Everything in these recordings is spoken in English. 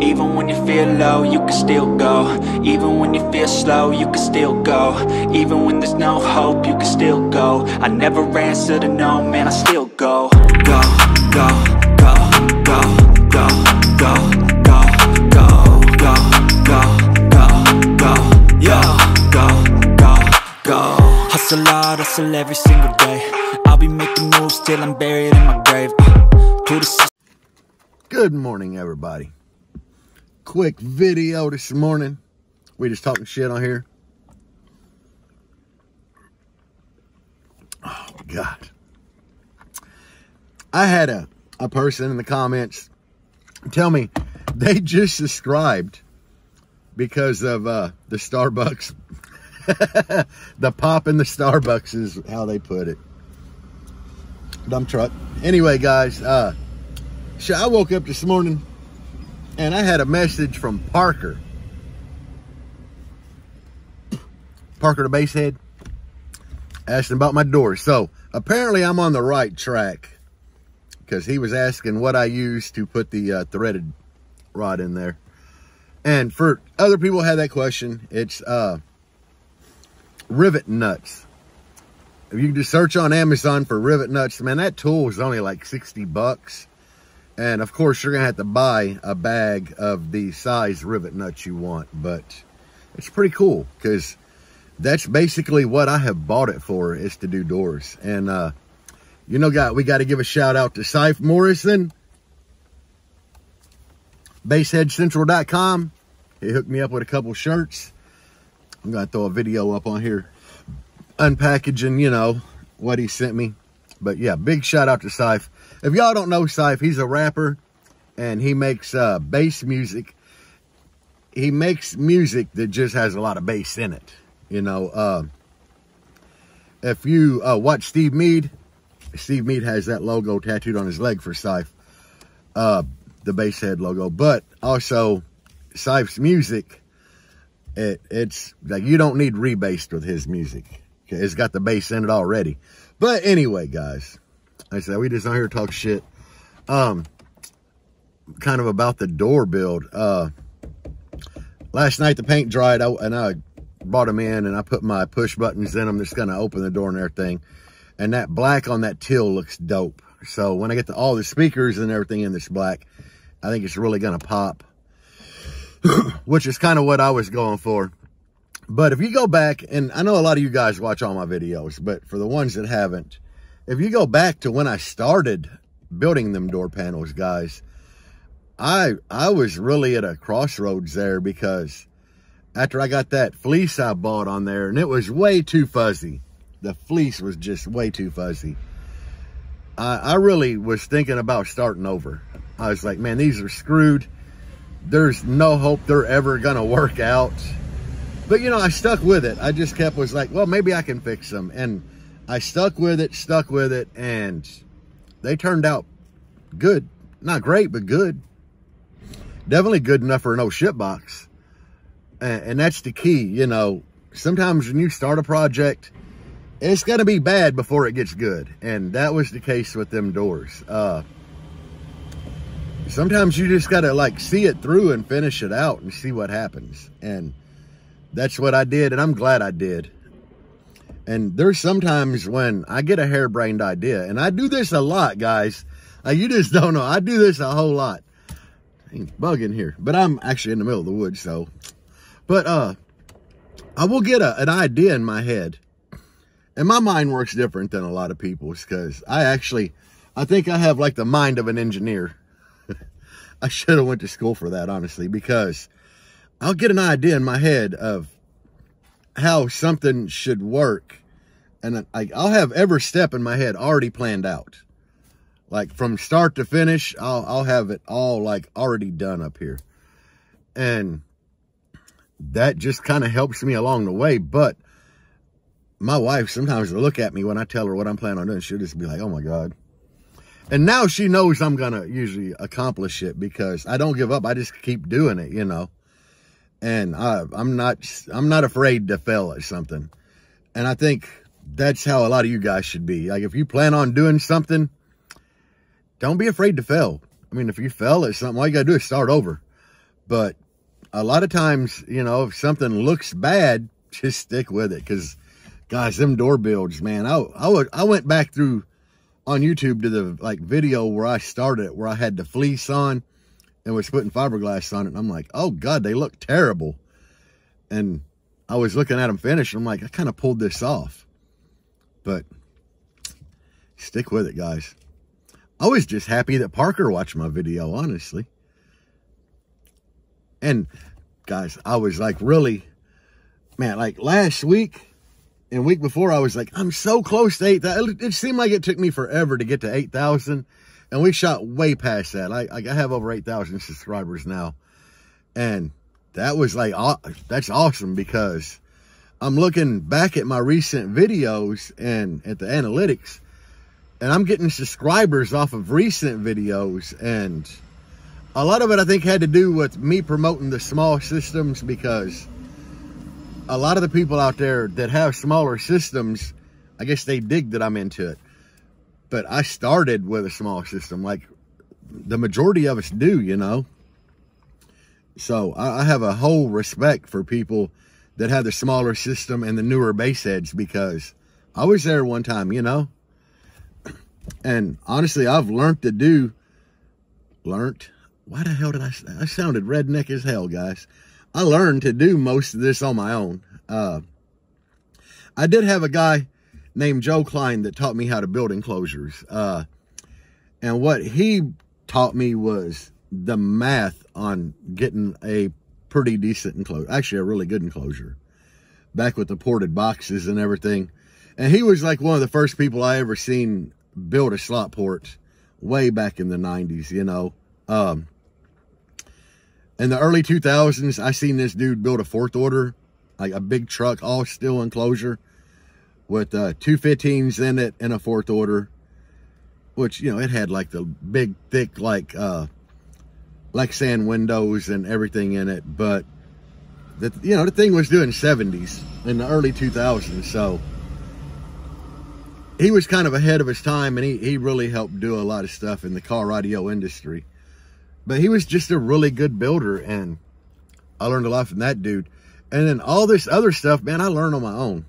Even when you feel low, you can still go. Even when you feel slow, you can still go. Even when there's no hope, you can still go. I never answer to no, man, I still go. Go, go, go, go, go, go, go, go, go, go, go, go, yo, go, go, go. Hustle hard, hustle every single day. I'll be making moves till I'm buried in my grave. Good morning, everybody. Quick video this morning. We just talking shit on here. Oh, God. I had a person in the comments tell me they just subscribed because of the Starbucks. The pop in the Starbucks is how they put it. Dumb truck. Anyway, guys, I woke up this morning and I had a message from Parker. Parker the Basshead, asking about my door. So apparently I'm on the right track, because he was asking what I use to put the threaded rod in there. And for other people who had that question, it's rivet nuts. If you can just search on Amazon for rivet nuts, man, that tool is only like 60 bucks. And of course, you're going to have to buy a bag of the size rivet nuts you want. But it's pretty cool, because that's basically what I have bought it for, is to do doors. And, you know, we got to give a shout out to Sife Morrison, BassheadCentral.com. He hooked me up with a couple shirts. I'm going to throw a video up on here unpackaging, you know, what he sent me. But yeah, big shout out to Sife. If y'all don't know Sife, he's a rapper and he makes bass music. He makes music that just has a lot of bass in it. You know, if you watch Steve Mead has that logo tattooed on his leg for Sife, the Basshead logo. But also, Sife's music, it's like you don't need rebased with his music. Okay, it's got the bass in it already. But anyway, guys, like I said, we just on here to talk shit. Kind of about the door build. Last night the paint dried, and I brought them in, and I put my push buttons in them that's gonna open the door and everything. And that black on that till looks dope. So when I get to all the speakers and everything in this black, I think it's really gonna pop. Which is kind of what I was going for. But if you go back, and I know a lot of you guys watch all my videos, but for the ones that haven't, if you go back to when I started building them door panels, guys, I was really at a crossroads there, because after I got that fleece I bought on there, and it was way too fuzzy. The fleece was just way too fuzzy. I really was thinking about starting over. I was like, man, these are screwed. There's no hope they're ever gonna work out. But, you know, I stuck with it. I just was like, well, maybe I can fix them. And I stuck with it, and they turned out good. Not great, but good. Definitely good enough for an old shit box. And that's the key, you know. Sometimes when you start a project, it's going to be bad before it gets good. And that was the case with them doors. Sometimes you just got to, like, see it through and finish it out and see what happens. And that's what I did, and I'm glad I did. And there's sometimes when I get a harebrained idea, and I do this a lot, guys. You just don't know. I do this a whole lot. Ain't bug in here, but I'm actually in the middle of the woods, so. But I will get an idea in my head, and my mind works different than a lot of people's, because I think I have like the mind of an engineer. I should have went to school for that, honestly, because I'll get an idea in my head of how something should work. And I'll have every step in my head already planned out. Like from start to finish, I'll have it all like already done up here. And that just kind of helps me along the way. But my wife sometimes will look at me when I tell her what I'm planning on doing. She'll just be like, oh my God. And now she knows I'm going to usually accomplish it, because I don't give up. I just keep doing it, you know. And I'm not afraid to fail at something. And I think that's how a lot of you guys should be. Like, if you plan on doing something, don't be afraid to fail. I mean, if you fail at something, all you got to do is start over. But a lot of times, you know, if something looks bad, just stick with it. Because, guys, them door builds, man, I went back through on YouTube to the like video where I started, where I had the fleece on and was putting fiberglass on it. And I'm like, oh God, they look terrible. And I was looking at them finished. I'm like, I kind of pulled this off. But stick with it, guys. I was just happy that Parker watched my video, honestly. And guys, I was like really, man, like last week and week before, I was like, I'm so close to 8,000. It seemed like it took me forever to get to 8,000. And we shot way past that. I have over 8,000 subscribers now. And that was like, that's awesome, because I'm looking back at my recent videos and at the analytics, and I'm getting subscribers off of recent videos. And a lot of it, I think, had to do with me promoting the small systems, because a lot of the people out there that have smaller systems, I guess they dig that I'm into it. But I started with a small system, like the majority of us do, you know. So I have a whole respect for people that have the smaller system and the newer base heads, because I was there one time, you know. And honestly, I've learned to do, why the hell did I sounded redneck as hell, guys. I learned to do most of this on my own. I did have a guy named Joe Klein that taught me how to build enclosures. And what he taught me was the math on getting a pretty decent enclosure, actually a really good enclosure, back with the ported boxes and everything. And he was like one of the first people I ever seen build a slot port way back in the 90s, you know. In the early 2000s, I seen this dude build a fourth order, like a big truck, all steel enclosure with 215s in it and a fourth order, which, you know, it had like the big, thick, like Lexan windows and everything in it. But, you know, the thing was doing 70s in the early 2000s. So he was kind of ahead of his time, and he really helped do a lot of stuff in the car radio industry. But he was just a really good builder, and I learned a lot from that dude. And then all this other stuff, man, I learned on my own.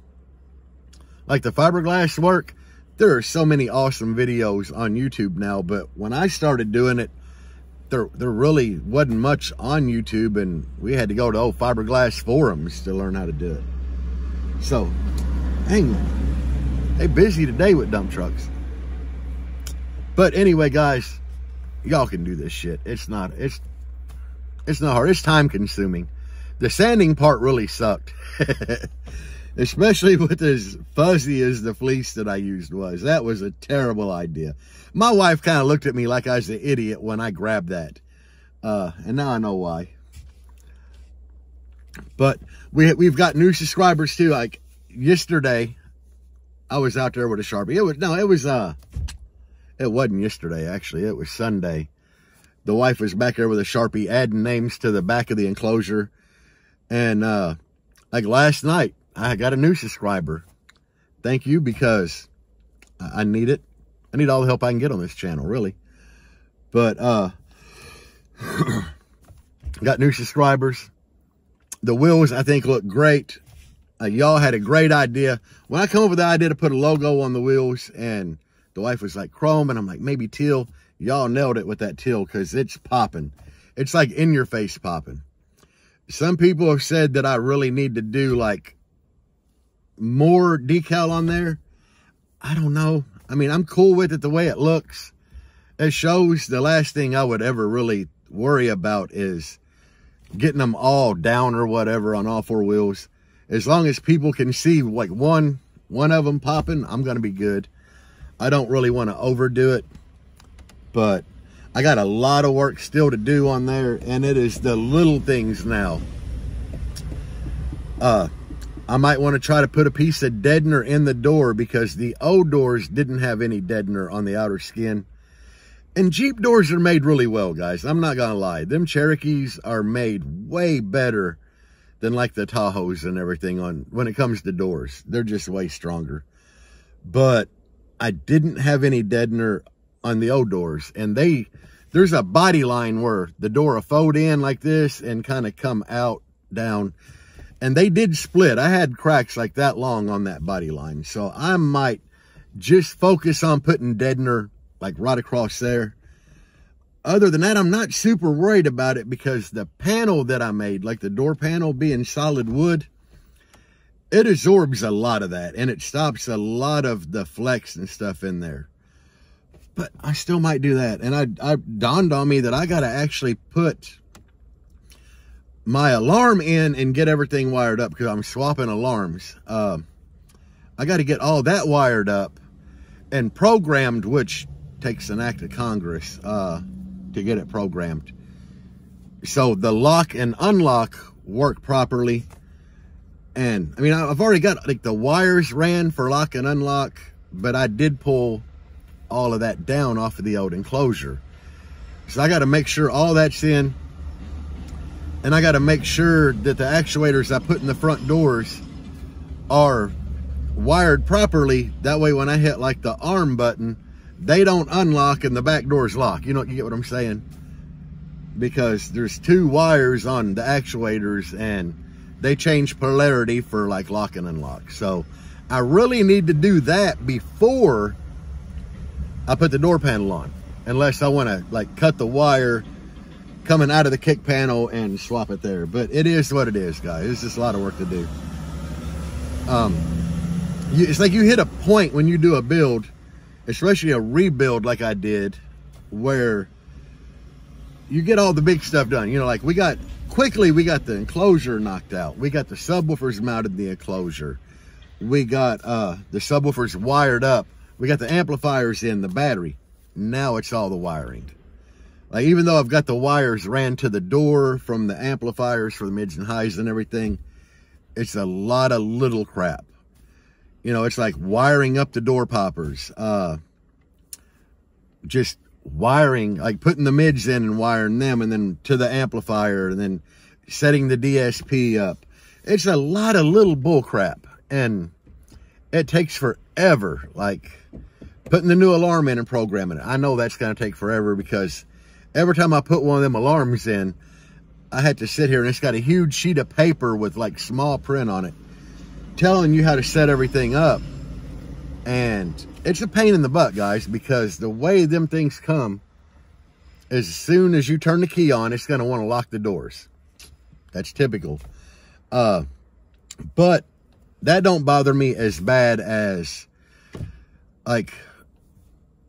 Like the fiberglass work, there are so many awesome videos on YouTube now, but when I started doing it, there really wasn't much on YouTube, and we had to go to old fiberglass forums to learn how to do it. So, hang on. They busy today with dump trucks. But anyway, guys, y'all can do this shit. It's not hard. It's time consuming. The sanding part really sucked. Especially with as fuzzy as the fleece that I used was. That was a terrible idea. My wife kind of looked at me like I was an idiot when I grabbed that. And now I know why. But we've got new subscribers too. Like yesterday, I was out there with a Sharpie. It wasn't yesterday, actually. It was Sunday. The wife was back there with a Sharpie adding names to the back of the enclosure. And like last night, I got a new subscriber. Thank you, because I need it. I need all the help I can get on this channel, really. But got new subscribers. The wheels, I think, look great. Y'all had a great idea. When I come up with the idea to put a logo on the wheels, and the wife was like chrome, and I'm like, maybe teal. Y'all nailed it with that teal, because it's popping. It's like in your face popping. Some people have said that I really need to do like more decal on there. I don't know. I mean, I'm cool with it the way it looks. It shows. The last thing I would ever really worry about is getting them all down or whatever on all four wheels. As long as people can see like one of them popping, I'm going to be good. I don't really want to overdo it, but I got a lot of work still to do on there, and it is the little things now. I might want to try to put a piece of deadener in the door, because the old doors didn't have any deadener on the outer skin. And Jeep doors are made really well, guys. I'm not going to lie. Them Cherokees are made way better than like the Tahoes and everything when it comes to doors. They're just way stronger. But I didn't have any deadener on the old doors, and they there's a body line where the door will fold in like this and kind of come out, down. And they did split. I had cracks like that long on that body line. So I might just focus on putting deadener like right across there. Other than that, I'm not super worried about it because the panel that I made, like the door panel being solid wood, it absorbs a lot of that and it stops a lot of the flex and stuff in there. But I still might do that. And I dawned on me that I got to actually put my alarm in and get everything wired up because I'm swapping alarms. I got to get all that wired up and programmed, which takes an act of Congress to get it programmed. So the lock and unlock work properly. And I mean, I've already got like the wires ran for lock and unlock, but I did pull all of that down off of the old enclosure. So I got to make sure all that's in. And I got to make sure that the actuators I put in the front doors are wired properly. That way when I hit like the arm button, they don't unlock and the back doors lock. You know, you get what I'm saying? Because there's two wires on the actuators and they change polarity for like lock and unlock. So I really need to do that before I put the door panel on. Unless I want to like cut the wire coming out of the kick panel and swap it there. But it is what it is, guys. It's just a lot of work to do. It's like you hit a point when you do a build, especially a rebuild like I did, where you get all the big stuff done. You know, like we got the enclosure knocked out. We got the subwoofers mounted in the enclosure. We got the subwoofers wired up. We got the amplifiers in, the battery. Now it's all the wiring. Like, even though I've got the wires ran to the door from the amplifiers for the mids and highs and everything, it's a lot of little crap. You know, it's like wiring up the door poppers. Just wiring, like putting the mids in and wiring them and then to the amplifier and then setting the DSP up. It's a lot of little bull crap and it takes forever. Like putting the new alarm in and programming it. I know that's going to take forever because every time I put one of them alarms in, I had to sit here and it's got a huge sheet of paper with like small print on it telling you how to set everything up. And it's a pain in the butt, guys, because the way them things come, as soon as you turn the key on, it's going to want to lock the doors. That's typical. But that don't bother me as bad as, like,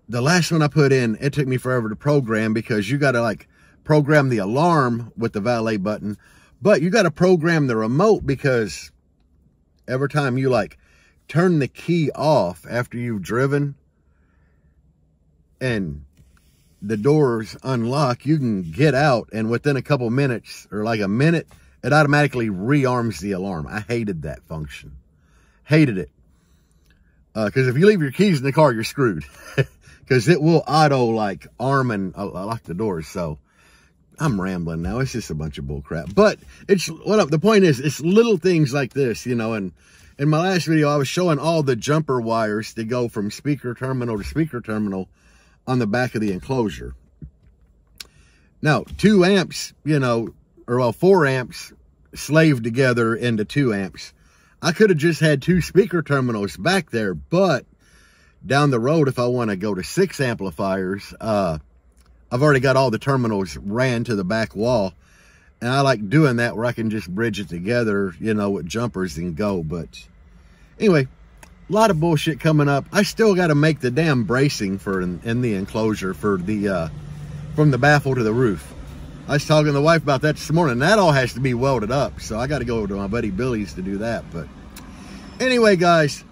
the last one I put in, it took me forever to program because you got to, like, program the alarm with the valet button, but you got to program the remote because every time you, like, turn the key off after you've driven and the doors unlock, you can get out and within a couple minutes or like a minute, it automatically rearms the alarm. I hated that function. Hated it. Because if you leave your keys in the car, you're screwed. Because it will auto like arm and lock the doors. So I'm rambling now. It's just a bunch of bull crap. But it's the point is, it's little things like this, you know. And in my last video, I was showing all the jumper wires to go from speaker terminal to speaker terminal on the back of the enclosure. Now, 2 amps, you know, or well, 4 amps slaved together into 2 amps. I could have just had 2 speaker terminals back there, but down the road, if I want to go to 6 amplifiers, I've already got all the terminals ran to the back wall. And I like doing that where I can just bridge it together, you know, with jumpers and go. But anyway, a lot of bullshit coming up. I still got to make the damn bracing for in the enclosure for the from the baffle to the roof. I was talking to the wife about that this morning. That all has to be welded up. So I got to go to my buddy Billy's to do that. But anyway, guys,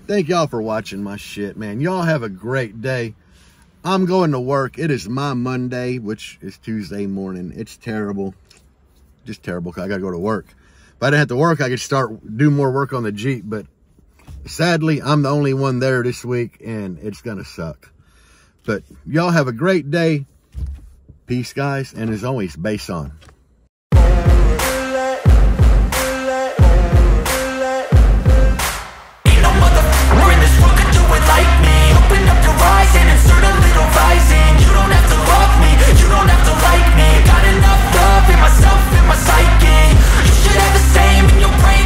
thank y'all for watching my shit, man. Y'all have a great day. I'm going to work. It is my Monday, which is Tuesday morning. It's terrible. Just terrible because I got to go to work. If I didn't have to work, I could do more work on the Jeep. But sadly, I'm the only one there this week, and it's going to suck. But y'all have a great day. Peace, guys. And as always, bass on. Like me, open up your eyes and insert a little rising. You don't have to love me. don't have to like me. Got it